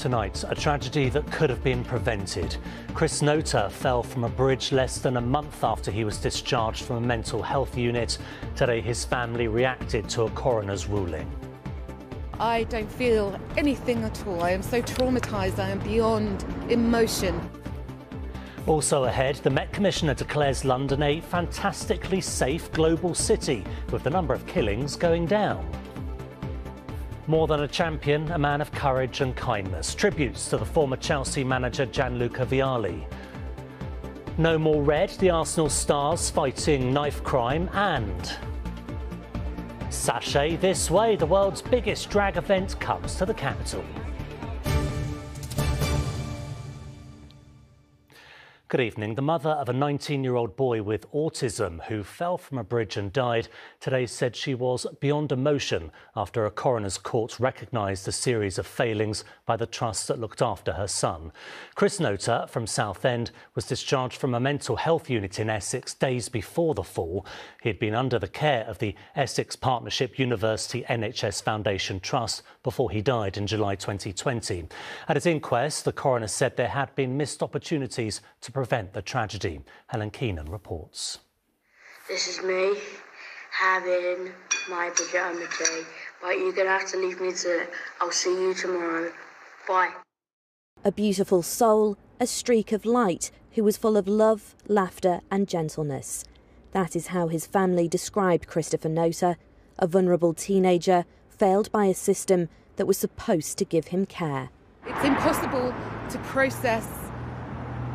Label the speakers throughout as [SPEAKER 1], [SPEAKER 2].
[SPEAKER 1] Tonight, a tragedy that could have been prevented. Chris Nota fell from a bridge less than a month after he was discharged from a mental health unit. Today, his family reacted to a coroner's ruling.
[SPEAKER 2] I don't feel anything at all. I am so traumatised. I am beyond emotion.
[SPEAKER 1] Also ahead, the Met Commissioner declares London a fantastically safe global city, with the number of killings going down. More than a champion, a man of courage and kindness. Tributes to the former Chelsea manager Janluca Vialli. No more red, the Arsenal stars fighting knife crime. And sachet this way, the world's biggest drag event comes to the capital. Good evening. The mother of a 19-year-old boy with autism who fell from a bridge and died today said she was beyond emotion after a coroner's court recognised a series of failings by the trust that looked after her son. Chris Nota from Southend was discharged from a mental health unit in Essex days before the fall. He had been under the care of the Essex Partnership University NHS Foundation Trust before he died in July 2020. At his inquest, the coroner said there had been missed opportunities to prevent the tragedy. Helen Keenan reports.
[SPEAKER 3] This is me having my pyjama day, but you're going to have to leave me to it. I'll see you tomorrow. Bye.
[SPEAKER 4] A beautiful soul, a streak of light, who was full of love, laughter and gentleness. That is how his family described Christopher Nota, a vulnerable teenager failed by a system that was supposed to give him care.
[SPEAKER 2] It's impossible to process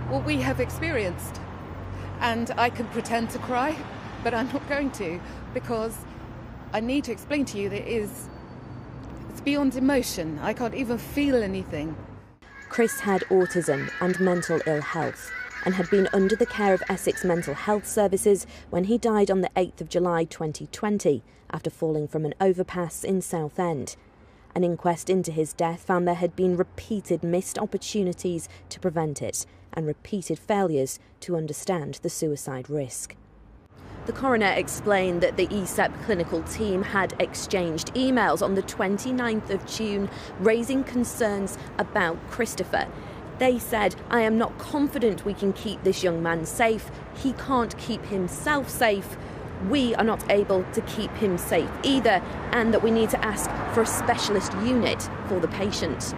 [SPEAKER 2] what we have experienced. And I can pretend to cry, but I'm not going to, because I need to explain to you that it's beyond emotion. I can't even feel anything.
[SPEAKER 4] Chris had autism and mental ill health and had been under the care of Essex Mental Health Services when he died on the 8th of July 2020 after falling from an overpass in Southend. An inquest into his death found there had been repeated missed opportunities to prevent it and repeated failures to understand the suicide risk. The coroner explained that the ESEP clinical team had exchanged emails on the 29th of June raising concerns about Christopher. They said, "I am not confident we can keep this young man safe. He can't keep himself safe. We are not able to keep him safe either, and that we need to ask for a specialist unit for the patient."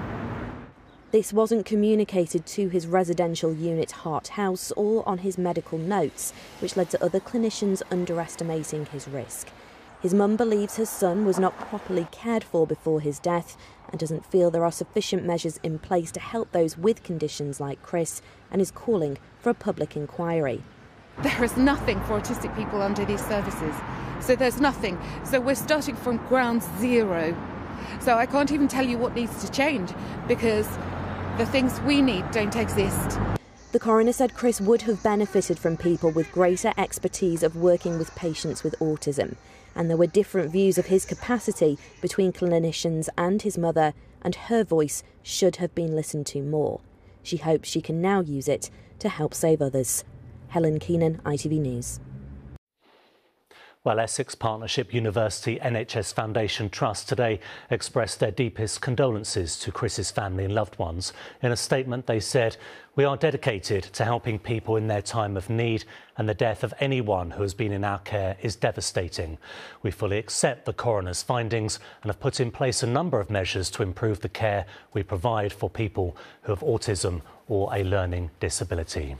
[SPEAKER 4] This wasn't communicated to his residential unit Hart House or on his medical notes, which led to other clinicians underestimating his risk. His mum believes her son was not properly cared for before his death and doesn't feel there are sufficient measures in place to help those with conditions like Chris, and is calling for a public inquiry.
[SPEAKER 2] There is nothing for autistic people under these services. So there's nothing. So we're starting from ground zero. So I can't even tell you what needs to change, because the things we need don't exist.
[SPEAKER 4] The coroner said Chris would have benefited from people with greater expertise of working with patients with autism, and there were different views of his capacity between clinicians and his mother, and her voice should have been listened to more. She hopes she can now use it to help save others. Helen Keenan, ITV News.
[SPEAKER 1] Well, Essex Partnership University NHS Foundation Trust today expressed their deepest condolences to Chris's family and loved ones. In a statement, they said, "We are dedicated to helping people in their time of need, and the death of anyone who has been in our care is devastating. We fully accept the coroner's findings and have put in place a number of measures to improve the care we provide for people who have autism or a learning disability."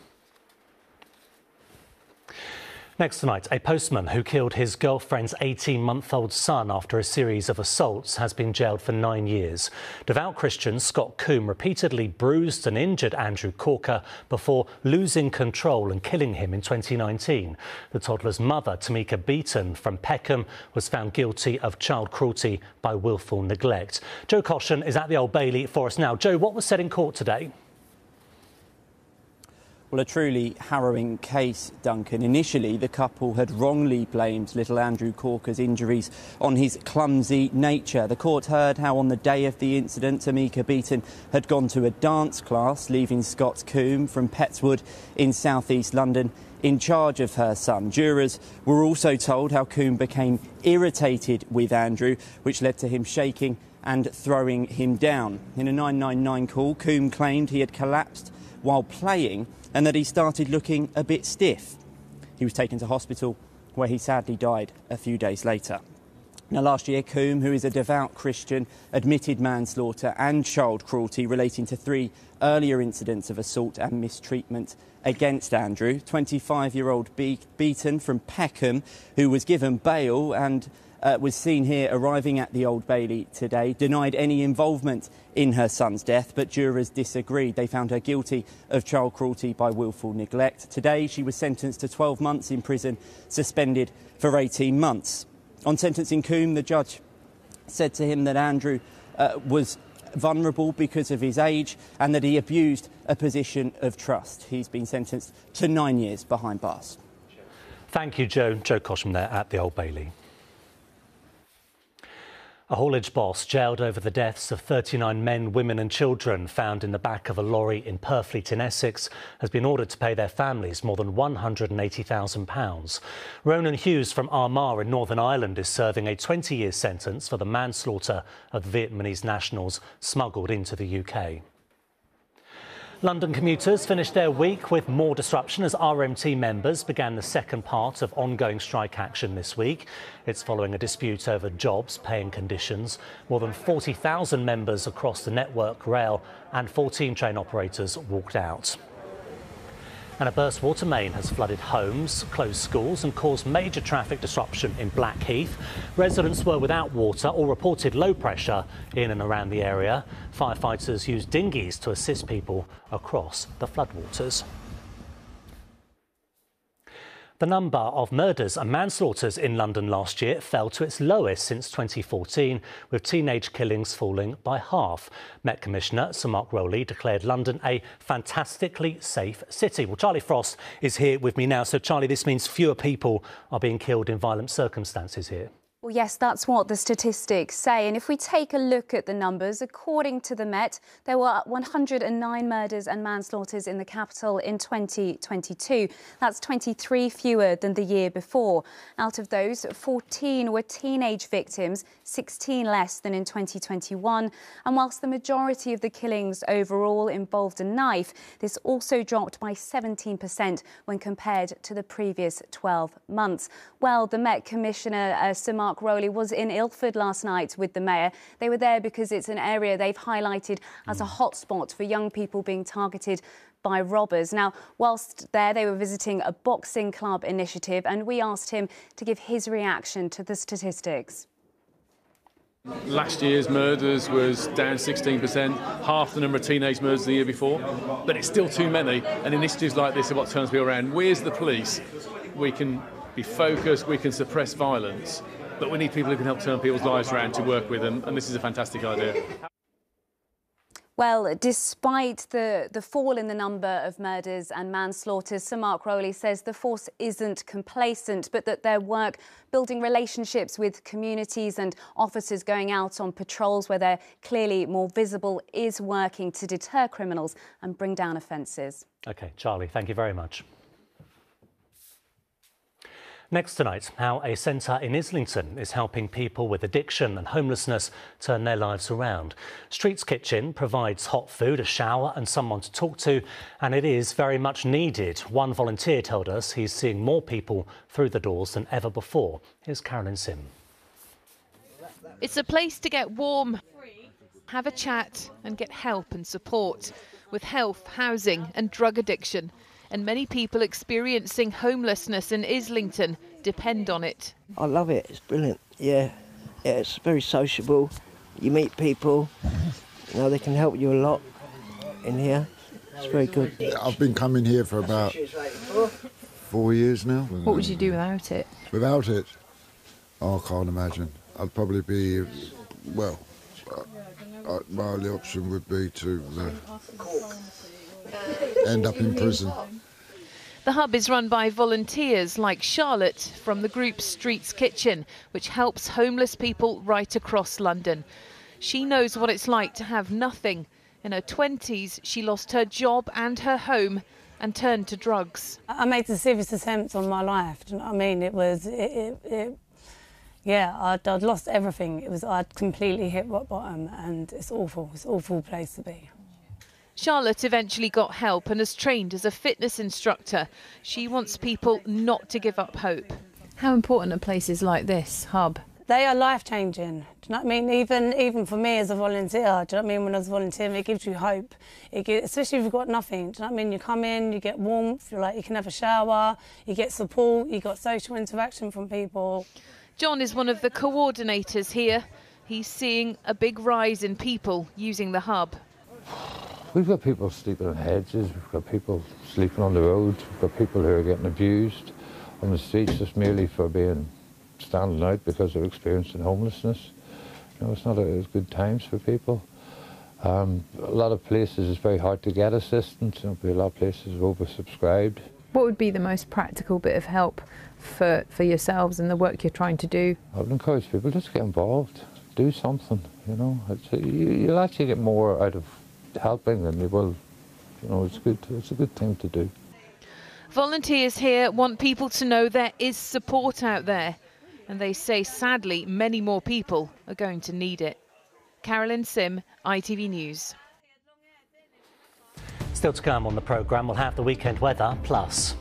[SPEAKER 1] Next tonight, a postman who killed his girlfriend's 18-month-old son after a series of assaults has been jailed for 9 years. Devout Christian Scott Coombe repeatedly bruised and injured Andrew Corker before losing control and killing him in 2019. The toddler's mother, Tamika Beaton from Peckham, was found guilty of child cruelty by willful neglect. Joe Caution is at the Old Bailey for us now. Joe, what was said in court today?
[SPEAKER 5] Well, a truly harrowing case, Duncan. Initially, the couple had wrongly blamed little Andrew Corker's injuries on his clumsy nature. The court heard how on the day of the incident, Tamika Beaton had gone to a dance class, leaving Scott Coombe from Petswood in south-east London in charge of her son. Jurors were also told how Coombe became irritated with Andrew, which led to him shaking and throwing him down. In a 999 call, Coombe claimed he had collapsed while playing and that he started looking a bit stiff. He was taken to hospital, where he sadly died a few days later. Now, last year, Coombe, who is a devout Christian, admitted manslaughter and child cruelty relating to 3 earlier incidents of assault and mistreatment against Andrew. 25-year-old Beaton from Peckham, who was given bail and was seen here arriving at the Old Bailey today, denied any involvement in her son's death, but jurors disagreed. They found her guilty of child cruelty by willful neglect. Today, she was sentenced to 12 months in prison, suspended for 18 months. On sentencing Coombe, the judge said to him that Andrew was vulnerable because of his age and that he abused a position of trust. He's been sentenced to 9 years behind bars.
[SPEAKER 1] Thank you, Joe. Joe Cosham there at the Old Bailey. A haulage boss jailed over the deaths of 39 men, women and children found in the back of a lorry in Purfleet in Essex has been ordered to pay their families more than £180,000. Ronan Hughes from Armagh in Northern Ireland is serving a 20-year sentence for the manslaughter of the Vietnamese nationals smuggled into the UK. London commuters finished their week with more disruption as RMT members began the second part of ongoing strike action this week. It's following a dispute over jobs, pay and conditions. More than 40,000 members across the Network Rail and 14 train operators walked out. And a burst water main has flooded homes, closed schools and caused major traffic disruption in Blackheath. Residents were without water or reported low pressure in and around the area. Firefighters used dinghies to assist people across the floodwaters. The number of murders and manslaughters in London last year fell to its lowest since 2014, with teenage killings falling by half. Met Commissioner Sir Mark Rowley declared London a fantastically safe city. Well, Charlie Frost is here with me now. So, Charlie, this means fewer people are being killed in violent circumstances here.
[SPEAKER 6] Well, yes, that's what the statistics say. And if we take a look at the numbers, according to the Met, there were 109 murders and manslaughters in the capital in 2022. That's 23 fewer than the year before. Out of those, 14 were teenage victims, 16 less than in 2021. And whilst the majority of the killings overall involved a knife, this also dropped by 17% when compared to the previous 12 months. Well, the Met Commissioner, Sir Mark Rowley, was in Ilford last night with the Mayor. They were there because it's an area they've highlighted as a hotspot for young people being targeted by robbers. Now, whilst there, they were visiting a boxing club initiative, and we asked him to give his reaction to the statistics.
[SPEAKER 7] Last year's murders was down 16%, half the number of teenage murders the year before, but it's still too many, and initiatives like this are what turns people around. We as the police, we can be focused, we can suppress violence, but we need people who can help turn people's lives around to work with them, and this is a fantastic idea.
[SPEAKER 6] Well, despite the fall in the number of murders and manslaughters, Sir Mark Rowley says the force isn't complacent, but that their work building relationships with communities and officers going out on patrols where they're clearly more visible is working to deter criminals and bring down offences. OK, Charlie, thank you very much.
[SPEAKER 1] Next tonight, how a centre in Islington is helping people with addiction and homelessness turn their lives around. Streets Kitchen provides hot food, a shower and someone to talk to, and it is very much needed. One volunteer told us he's seeing more people through the doors than ever before. Here's Carolyn Sim.
[SPEAKER 8] It's a place to get warm, have a chat and get help and support with health, housing and drug addiction. And many people experiencing homelessness in Islington depend on it.
[SPEAKER 9] I love it, it's brilliant, yeah, it's very sociable, you meet people, you know, they can help you a lot in here, it's very good.
[SPEAKER 10] I've been coming here for about 4 yeyears now.
[SPEAKER 8] What would you do without it?
[SPEAKER 10] Without it? Oh, I can't imagine. I'd probably be, well, my only option would be to end up in prison.
[SPEAKER 8] The hub is run by volunteers like Charlotte from the group Streets Kitchen, which helps homeless people right across London. She knows what it's like to have nothing. In her 20s, she lost her job and her home and turned to drugs.
[SPEAKER 11] I made a serious attempt on my life. Do you know what I mean? It Yeah, I'd lost everything. I'd completely hit rock bottom, and it's awful. It's an awful place to be.
[SPEAKER 8] Charlotte eventually got help and has trained as a fitness instructor. She wants people not to give up hope. How important are places like this hub?
[SPEAKER 11] They are life-changing. Do you know what I mean? Even for me as a volunteer, do you know what I mean? When I was volunteering, it gives you hope. Especially if you've got nothing. Do you know what I mean? You come in, you get warmth, you can have a shower, you get support, you got social interaction from people.
[SPEAKER 8] John is one of the coordinators here. He's seeing a big rise in people using the hub.
[SPEAKER 12] We've got people sleeping on hedges, we've got people sleeping on the roads, we've got people who are getting abused on the streets just merely for standing out because they're experiencing homelessness. You know, it's not as good times for people. A lot of places it's very hard to get assistance. A lot of places are oversubscribed.
[SPEAKER 8] What would be the most practical bit of help for yourselves and the work you're trying to do?
[SPEAKER 12] I would encourage people just to get involved, do something. You know, you'll actually get more out of helping than you will. You know, it's a good thing to do.
[SPEAKER 8] Volunteers here want people to know there is support out there, and they say sadly many more people are going to need it. Carolyn Sim, ITV News.
[SPEAKER 1] Still to come on the programme, we'll have the weekend weather plus.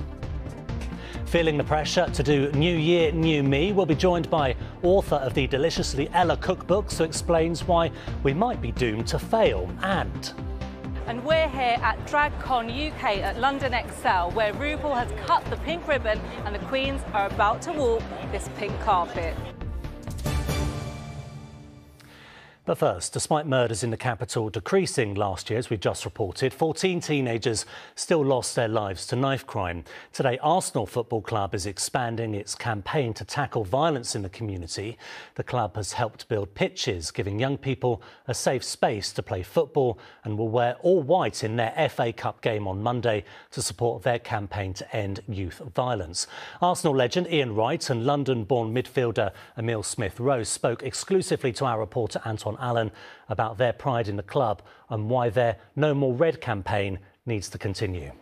[SPEAKER 1] Feeling the pressure to do New Year, New Me, we'll be joined by author of the Deliciously Ella cookbooks who explains why we might be doomed to fail.
[SPEAKER 13] And we're here at Dragcon UK at London Excel, where RuPaul has cut the pink ribbon and the Queens are about to walk this pink carpet.
[SPEAKER 1] But first, despite murders in the capital decreasing last year, as we've just reported, 14 teenagers still lost their lives to knife crime. Today, Arsenal Football Club is expanding its campaign to tackle violence in the community. The club has helped build pitches, giving young people a safe space to play football, and will wear all white in their FA Cup game on Monday to support their campaign to end youth violence. Arsenal legend Ian Wright and London-born midfielder Emile Smith-Rowe spoke exclusively to our reporter Anton Allen about their pride in the club and why their No More Red campaign needs to continue.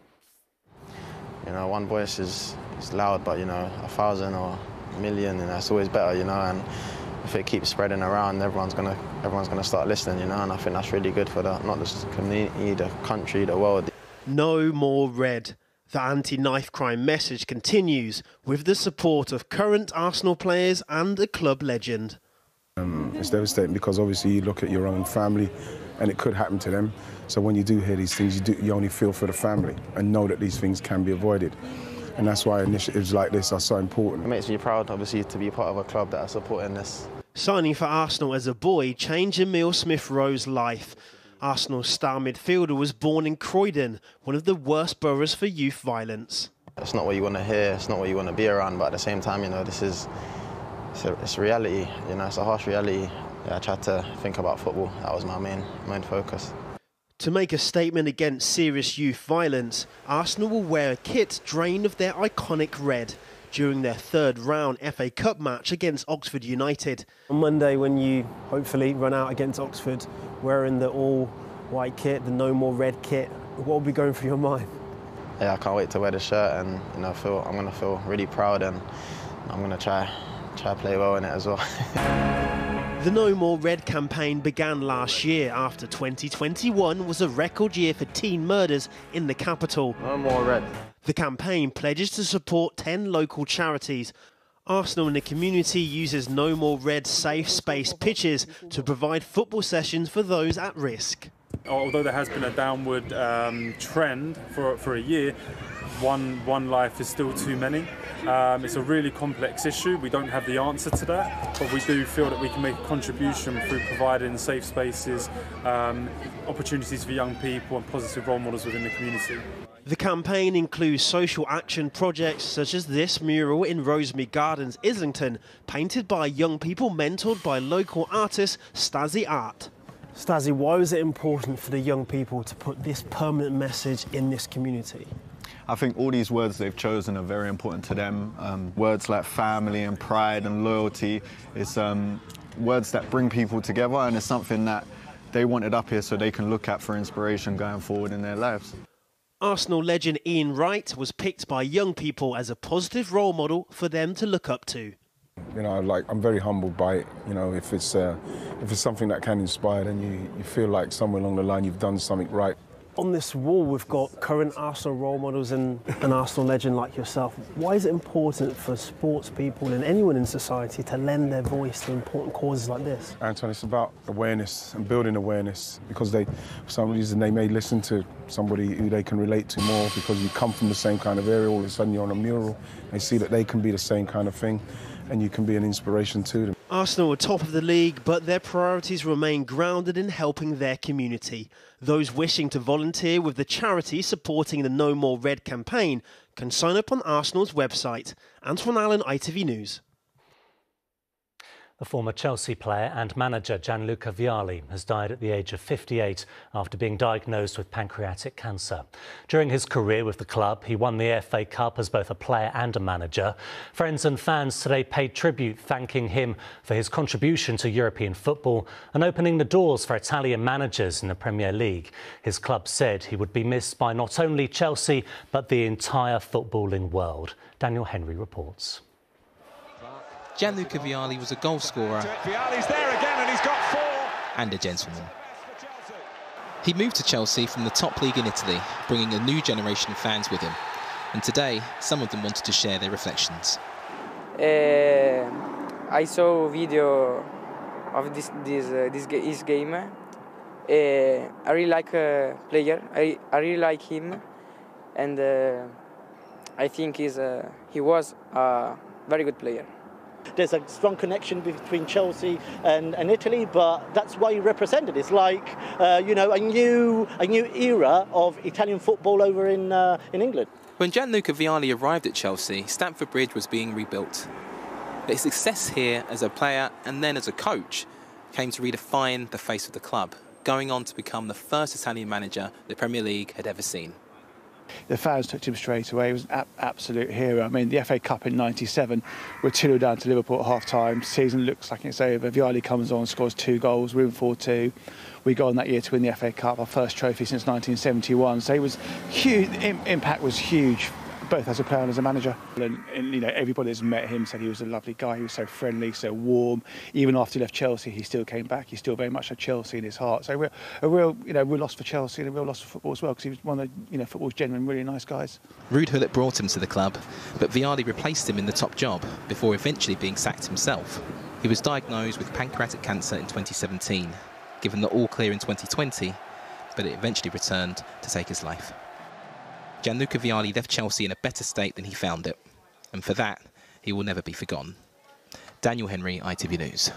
[SPEAKER 14] You know, one voice is loud, but, you know, 1,000 or a million, and that's always better, you know, and if it keeps spreading around, everyone's gonna start listening, you know, and I think that's really good for not just the community, the country, the world.
[SPEAKER 15] No More Red. The anti-knife crime message continues with the support of current Arsenal players and a club legend.
[SPEAKER 16] It's devastating because obviously you look at your own family and it could happen to them. So when you do hear these things, you only feel for the family and know that these things can be avoided. And that's why initiatives like this are so important.
[SPEAKER 14] It makes me proud, obviously, to be part of a club that are supporting this.
[SPEAKER 15] Signing for Arsenal as a boy changed Emile Smith-Rowe's life. Arsenal's star midfielder was born in Croydon, one of the worst boroughs for youth violence.
[SPEAKER 14] It's not what you want to hear, it's not what you want to be around, but at the same time, you know, it's reality, you know, it's a harsh reality. Yeah, I tried to think about football. That was my main focus.
[SPEAKER 15] To make a statement against serious youth violence, Arsenal will wear a kit drained of their iconic red during their third round FA Cup match against Oxford United.
[SPEAKER 17] On Monday, when you hopefully run out against Oxford wearing the all-white kit, the No More Red kit, what will be going through your mind?
[SPEAKER 14] Yeah, I can't wait to wear the shirt, and you know, I'm going to feel really proud, and I'm going to try play well in it as well.
[SPEAKER 15] The No More Red campaign began last year after 2021 was a record year for teen murders in the capital.
[SPEAKER 14] No More Red.
[SPEAKER 15] The campaign pledges to support 10 local charities. Arsenal in the community uses No More Red safe space pitches to provide football sessions for those at risk.
[SPEAKER 18] Although there has been a downward trend for a year, one life is still too many. It's a really complex issue. We don't have the answer to that, but we do feel that we can make a contribution through providing safe spaces, opportunities for young people and positive role models within the community.
[SPEAKER 15] The campaign includes social action projects such as this mural in Rosemary Gardens, Islington, painted by young people mentored by local artist Stasi Art.
[SPEAKER 17] Stasi, why was it important for the young people to put this permanent message in this community?
[SPEAKER 19] I think all these words they've chosen are very important to them. Words like family and pride and loyalty is words that bring people together, and it's something that they wanted up here so they can look at for inspiration going forward in their lives.
[SPEAKER 15] Arsenal legend Ian Wright was picked by young people as a positive role model for them to look up to.
[SPEAKER 16] You know, like, I'm very humbled by it. You know, if it's something that can inspire, then you feel like somewhere along the line you've done something right.
[SPEAKER 17] On this wall, we've got current Arsenal role models and an Arsenal legend like yourself. Why is it important for sports people and anyone in society to lend their voice to important causes like this?
[SPEAKER 16] Anton, it's about awareness and building awareness, because for some reason they may listen to somebody who they can relate to more because you come from the same kind of area. All of a sudden you're on a mural, they see that they can be the same kind of thing and you can be an inspiration to them.
[SPEAKER 15] Arsenal are top of the league, but their priorities remain grounded in helping their community. Those wishing to volunteer with the charity supporting the No More Red campaign can sign up on Arsenal's website. Antoine Allen, ITV News.
[SPEAKER 1] The former Chelsea player and manager Janluca Vialli has died at the age of 58 after being diagnosed with pancreatic cancer. During his career with the club, he won the FA Cup as both a player and a manager. Friends and fans today paid tribute, thanking him for his contribution to European football and opening the doors for Italian managers in the Premier League. His club said he would be missed by not only Chelsea, but the entire footballing world. Daniel Henry reports.
[SPEAKER 20] Janluca Vialli was a goal scorer.
[SPEAKER 21] Vialli's there again and he's got 4.
[SPEAKER 20] And a gentleman. He moved to Chelsea from the top league in Italy, bringing a new generation of fans with him. And today, some of them wanted to share their reflections.
[SPEAKER 22] I saw a video of his game. I really like a player. I really like him, and I think he was a very good player.
[SPEAKER 23] There's a strong connection between Chelsea and Italy, but that's why he represented. It's like, you know, a new era of Italian football over in England.
[SPEAKER 20] When Janluca Vialli arrived at Chelsea, Stamford Bridge was being rebuilt. But his success here as a player and then as a coach came to redefine the face of the club, going on to become the first Italian manager the Premier League had ever seen.
[SPEAKER 24] The fans took to him straight away. He was an absolute hero. I mean, the FA Cup in '97, we're 2-0 down to Liverpool at half-time. Season looks like it's over. Vialli comes on, scores 2 goals. We're in 4-2. We go on that year to win the FA Cup, our first trophy since 1971. So it was huge. Impact was huge, both as a player and as a manager. And you know, everybody that's met him said he was a lovely guy. He was so friendly, so warm. Even after he left Chelsea, he still came back. He still very much had Chelsea in his heart. So we're a real, you know, we're lost for Chelsea and a real loss for football as well, because he was one of the, you know, football's genuine, really nice guys.
[SPEAKER 20] Ruud Gullit brought him to the club, but Vialli replaced him in the top job before eventually being sacked himself. He was diagnosed with pancreatic cancer in 2017, given the all clear in 2020, but it eventually returned to take his life. Janluca Vialli left Chelsea in a better state than he found it, and for that, he will never be forgotten. Daniel Henry, ITV News.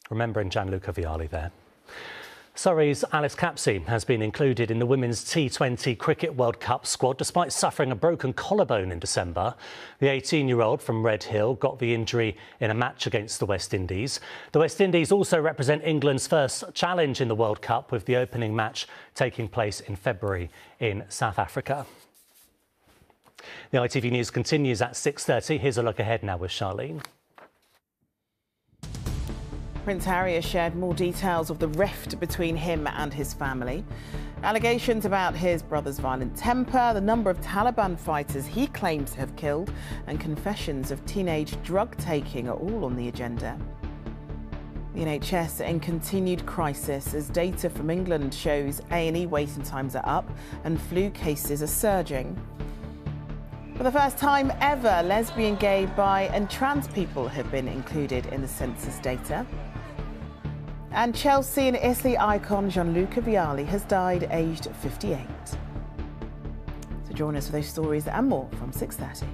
[SPEAKER 1] Remembering Janluca Vialli there. Surrey's Alice Capsey has been included in the Women's T20 Cricket World Cup squad despite suffering a broken collarbone in December. The 18-year-old from Red Hill got the injury in a match against the West Indies. The West Indies also represent England's first challenge in the World Cup, with the opening match taking place in February in South Africa. The ITV News continues at 6:30. Here's a look ahead now with Charlene.
[SPEAKER 25] Prince Harry has shared more details of the rift between him and his family. Allegations about his brother's violent temper, the number of Taliban fighters he claims to have killed, and confessions of teenage drug taking are all on the agenda. The NHS in continued crisis as data from England shows A&E waiting times are up and flu cases are surging. For the first time ever, lesbian, gay, bi and trans people have been included in the census data. And Chelsea and Italy icon Janluca Vialli has died aged 58. So join us for those stories and more from 6:30.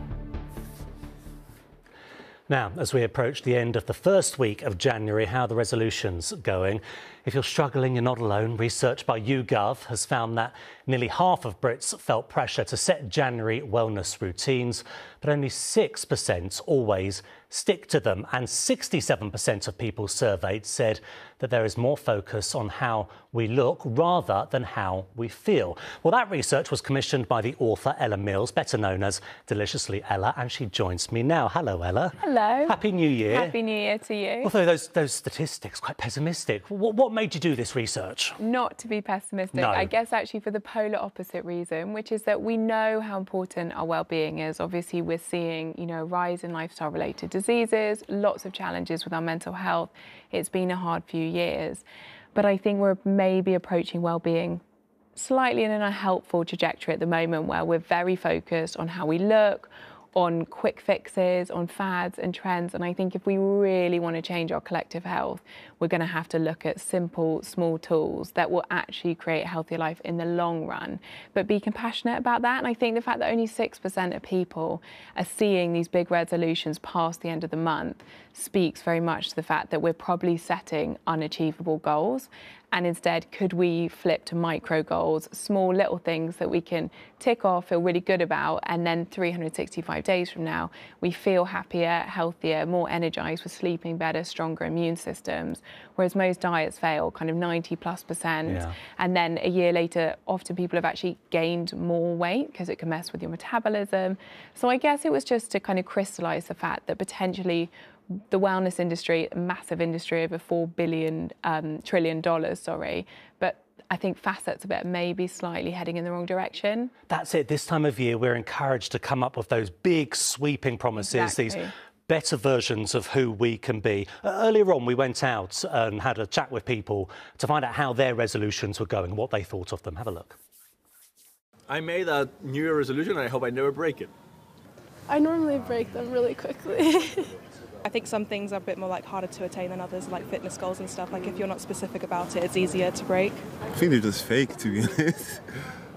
[SPEAKER 1] Now, as we approach the end of the first week of January, how are the resolutions going? If you're struggling, you're not alone. Research by YouGov has found that nearly half of Brits felt pressure to set January wellness routines, but only 6% always stick to them. And 67% of people surveyed said that there is more focus on how we look rather than how we feel. Well, that research was commissioned by the author Ella Mills, better known as Deliciously Ella, and she joins me now. Hello, Ella.
[SPEAKER 26] Hello.
[SPEAKER 1] Happy New Year.
[SPEAKER 26] Happy New Year to you.
[SPEAKER 1] Although those statistics quite pessimistic. What made you do this research?
[SPEAKER 2] Not to be pessimistic,
[SPEAKER 1] No.
[SPEAKER 2] I guess actually for the polar opposite reason, which is that we know how important our well-being is. Obviously, we're seeing, you know, a rise in lifestyle-related diseases, lots of challenges with our mental health. It's been a hard few years. But I think we're maybe approaching well-being slightly in an unhelpful trajectory at the moment, where we're very focused on how we look, on quick fixes, on fads and trends. And I think if we really want to change our collective health, we're going to have to look at simple, small tools that will actually create a healthier life in the long run, but be compassionate about that. And I think the fact that only 6% of people are seeing these big resolutions past the end of the month speaks very much to the fact that we're probably setting unachievable goals. And instead, could we flip to micro goals, small little things that we can tick off, feel really good about, and then 365 days from now, we feel happier, healthier, more energized, with sleeping better, stronger immune systems. Whereas most diets fail, kind of 90+%.
[SPEAKER 1] Yeah.
[SPEAKER 2] And then a year later, often people have actually gained more weight because it can mess with your metabolism. So I guess it was just to kind of crystallize the fact that potentially the wellness industry, a massive industry, over $4 trillion, but I think facets of it may be slightly heading in the wrong direction.
[SPEAKER 1] That's it. This time of year, we're encouraged to come up with those big sweeping promises, these better versions of who we can be. Earlier on, we went out and had a chat with people to find out how their resolutions were going, what they thought of them. Have a look.
[SPEAKER 3] I made a New Year resolution and I hope I never break it.
[SPEAKER 4] I normally break them really quickly.
[SPEAKER 5] I think some things are a bit more like harder to attain than others, like fitness goals and stuff. Like if you're not specific about it, it's easier to break.
[SPEAKER 7] I think they're just fake, to be honest.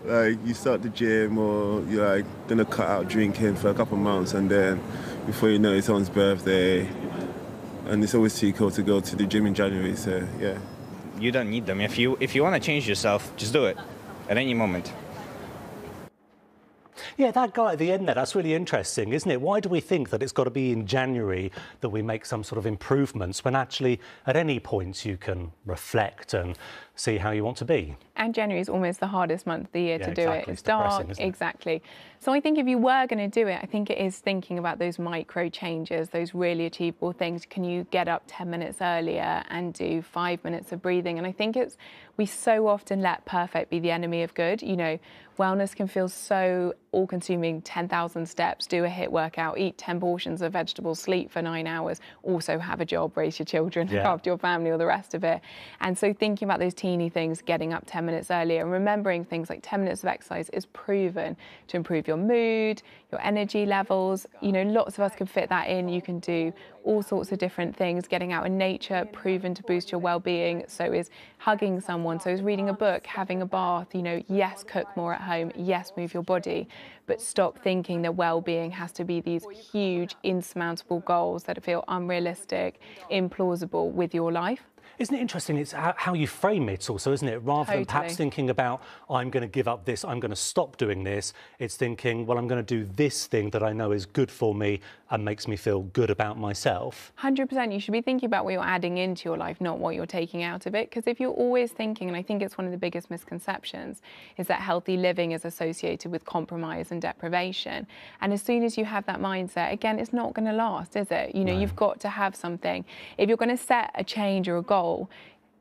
[SPEAKER 7] Like you start the gym or you're like gonna cut out drinking for a couple of months, and then before you know it's someone's birthday, and it's always too cold to go to the gym in January. So yeah,
[SPEAKER 26] you don't need them. If you want to change yourself, just do it at any moment.
[SPEAKER 1] Yeah, that guy at the end there, that's really interesting, isn't it? Why do we think that it's got to be in January that we make some sort of improvements when actually at any point you can reflect and see how you want to be?
[SPEAKER 2] And January is almost the hardest month of the year to do it. It's dark,
[SPEAKER 1] isn't it?
[SPEAKER 2] Exactly. So I think if you were going to do it, I think it is thinking about those micro changes, those really achievable things. Can you get up 10 minutes earlier and do 5 minutes of breathing? And I think we so often let perfect be the enemy of good. You know, wellness can feel so all-consuming. 10,000 steps, do a HIIT workout, eat 10 portions of vegetables, sleep for 9 hours, also have a job, raise your children, look after your family, all the rest of it. And so thinking about those teeny things, getting up 10 minutes earlier, and remembering things like 10 minutes of exercise is proven to improve your mood, your energy levels. You know, lots of us can fit that in. You can do all sorts of different things. Getting out in nature, proven to boost your well-being. So is hugging someone, so is reading a book, having a bath. You know, yes, cook more at home, yes, move your body, but stop thinking that well-being has to be these huge, insurmountable goals that feel unrealistic, implausible with your life.
[SPEAKER 1] Isn't it interesting? It's how you frame it also, isn't it? Rather than perhaps thinking about, I'm going to give up this, I'm going to stop doing this, it's thinking, well, I'm going to do this thing that I know is good for me and makes me feel good about myself.
[SPEAKER 2] 100%. You should be thinking about what you're adding into your life, not what you're taking out of it. Because if you're always thinking, and I think it's one of the biggest misconceptions, is that healthy living is associated with compromise and deprivation. And as soon as you have that mindset, again, it's not going to last, is it? You know, you've got to have something. If you're going to set a change or a goal,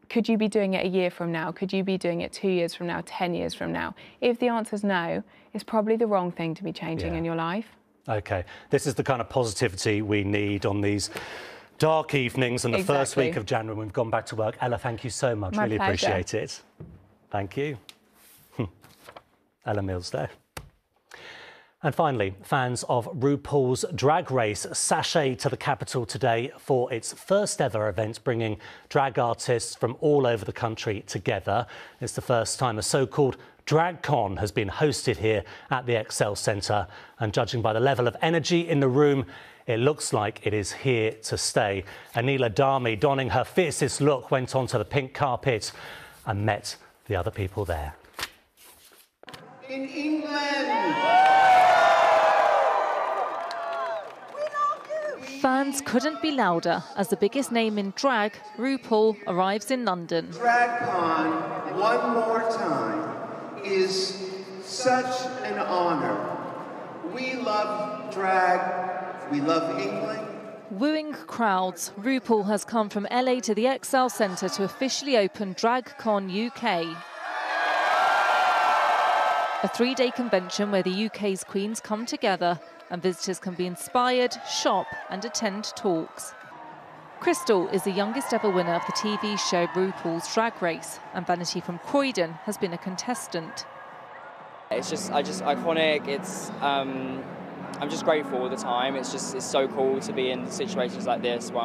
[SPEAKER 2] could you be doing it a year from now? Could you be doing it 2 years from now, 10 years from now? If the answer is no, it's probably the wrong thing to be changing in your life. OK, this is the kind of positivity we need on these dark evenings and the first week of January when we've gone back to work. Ella, thank you so much. My
[SPEAKER 1] really
[SPEAKER 2] pleasure.
[SPEAKER 1] Appreciate it. Thank you. Ella Mills there. And finally, fans of RuPaul's Drag Race sashay to the capital today for its first ever event, bringing drag artists from all over the country together. It's the first time a so-called Dragcon has been hosted here at the Excel Centre. And judging by the level of energy in the room, it looks like it is here to stay. Anila Dami, donning her fiercest look, went onto the pink carpet and met the other people there.
[SPEAKER 27] In England!
[SPEAKER 28] Fans couldn't be louder as the biggest name in drag, RuPaul, arrives in London.
[SPEAKER 27] Dragcon, one more time, is such an honour. We love drag, we love England.
[SPEAKER 28] wooing crowds. RuPaul has come from LA to the XL Centre to officially open Dragcon UK. A three-day convention where the UK's queens come together and visitors can be inspired, shop and attend talks. Crystal is the youngest ever winner of the TV show RuPaul's Drag Race, and Vanity from Croydon has been a contestant.
[SPEAKER 6] It's just iconic. I'm just grateful all the time. It's so cool to be in situations like this where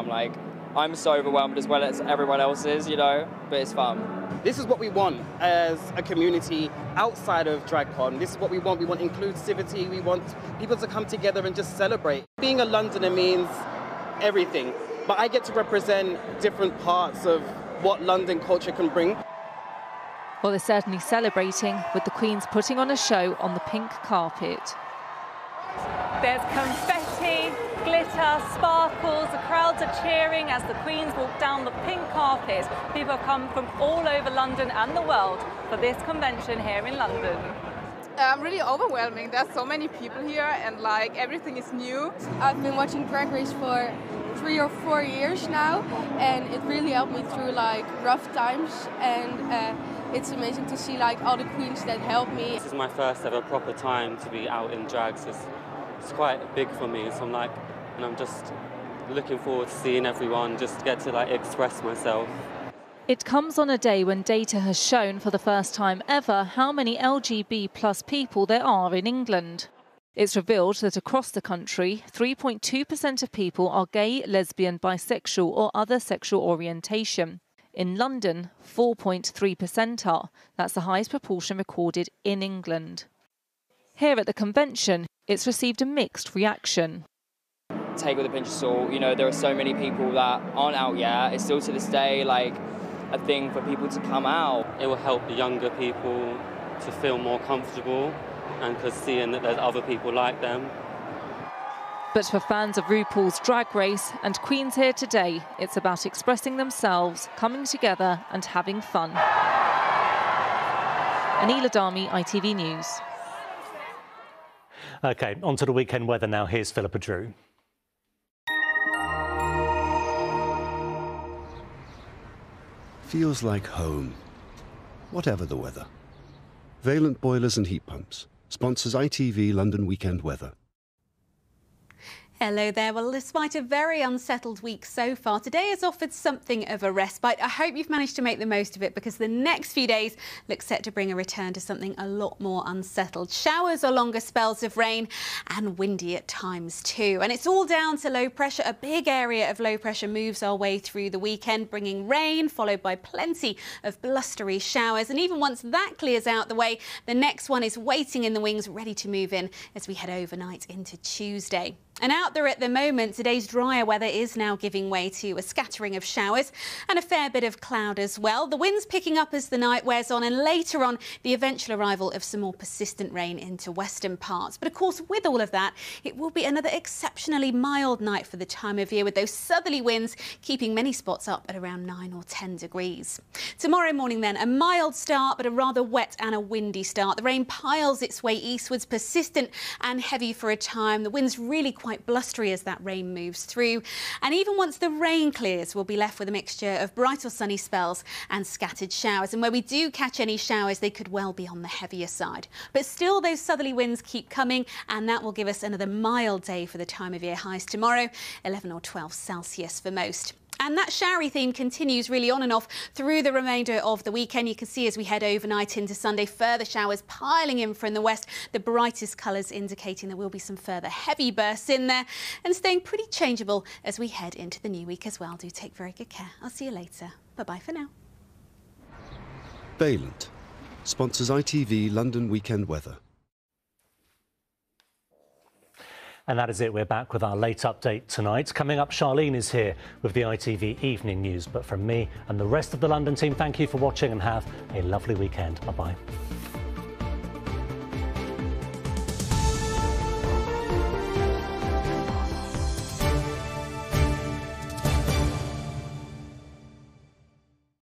[SPEAKER 6] I'm so overwhelmed as well as everyone else is, but it's fun.
[SPEAKER 8] This is what we want as a community outside of DragCon. This is what we want. We want inclusivity. We want people to come together and just celebrate. Being a Londoner means everything, but I get to represent different parts of what London culture can bring.
[SPEAKER 28] Well, they're certainly celebrating, with the Queens putting on a show on the pink carpet.
[SPEAKER 9] There's confetti, glitter, sparkles. The crowds are cheering as the Queens walk down the pink carpet. People have come from all over London and the world for this convention here in London.
[SPEAKER 10] Really overwhelming. There's so many people here and everything is new.
[SPEAKER 4] I've been watching Drag Race for 3 or 4 years now, and it really helped me through rough times, and it's amazing to see all the queens that helped me.
[SPEAKER 11] This is my first ever proper time to be out in drag, so it's quite big for me. So I'm just looking forward to seeing everyone, just get to express myself.
[SPEAKER 28] It comes on a day when data has shown for the first time ever how many LGBT+ people there are in England. It's revealed that across the country, 3.2% of people are gay, lesbian, bisexual or other sexual orientation. In London, 4.3% are. That's the highest proportion recorded in England. Here at the convention, it's received a mixed reaction.
[SPEAKER 6] Take with a pinch of salt. There are so many people that aren't out yet. It's still to this day a thing for people to come out.
[SPEAKER 11] It will help the younger people to feel more comfortable, and because seeing that there's other people like them.
[SPEAKER 28] But for fans of RuPaul's Drag Race and Queens here today, it's about expressing themselves, coming together and having fun. Anila Dami, ITV News.
[SPEAKER 1] OK, on to the weekend weather now. Here's Philippa Drew.
[SPEAKER 12] Feels like home, whatever the weather. Valent Boilers and Heat Pumps sponsors ITV London Weekend Weather.
[SPEAKER 13] Hello there. Well, despite a very unsettled week so far, today has offered something of a respite. I hope you've managed to make the most of it, because the next few days look set to bring a return to something a lot more unsettled. Showers or longer spells of rain, and windy at times too. And it's all down to low pressure. A big area of low pressure moves our way through the weekend, bringing rain, followed by plenty of blustery showers. And even once that clears out the way, the next one is waiting in the wings, ready to move in as we head overnight into Tuesday. And out there at the moment, today's drier weather is now giving way to a scattering of showers and a fair bit of cloud as well. The wind's picking up as the night wears on, and later on, the eventual arrival of some more persistent rain into western parts. But of course, with all of that, it will be another exceptionally mild night for the time of year, with those southerly winds keeping many spots up at around 9 or 10 degrees. Tomorrow morning then, a mild start, but a rather wet and a windy start. The rain piles its way eastwards, persistent and heavy for a time. The wind's really quite blustery as that rain moves through. And even once the rain clears, we'll be left with a mixture of bright or sunny spells and scattered showers. And where we do catch any showers, they could well be on the heavier side. But still, those southerly winds keep coming, and that will give us another mild day for the time of year. Highs tomorrow, 11 or 12 Celsius for most. And that showery theme continues really on and off through the remainder of the weekend. You can see as we head overnight into Sunday, further showers piling in from the west, the brightest colours indicating there will be some further heavy bursts in there, and staying pretty changeable as we head into the new week as well. Do take very good care. I'll see you later. Bye-bye for now.
[SPEAKER 12] Valent sponsors ITV London Weekend Weather.
[SPEAKER 1] And that is it. We're back with our late update tonight. Coming up, Charlene is here with the ITV Evening News. But from me and the rest of the London team, thank you for watching and have a lovely weekend. Bye-bye.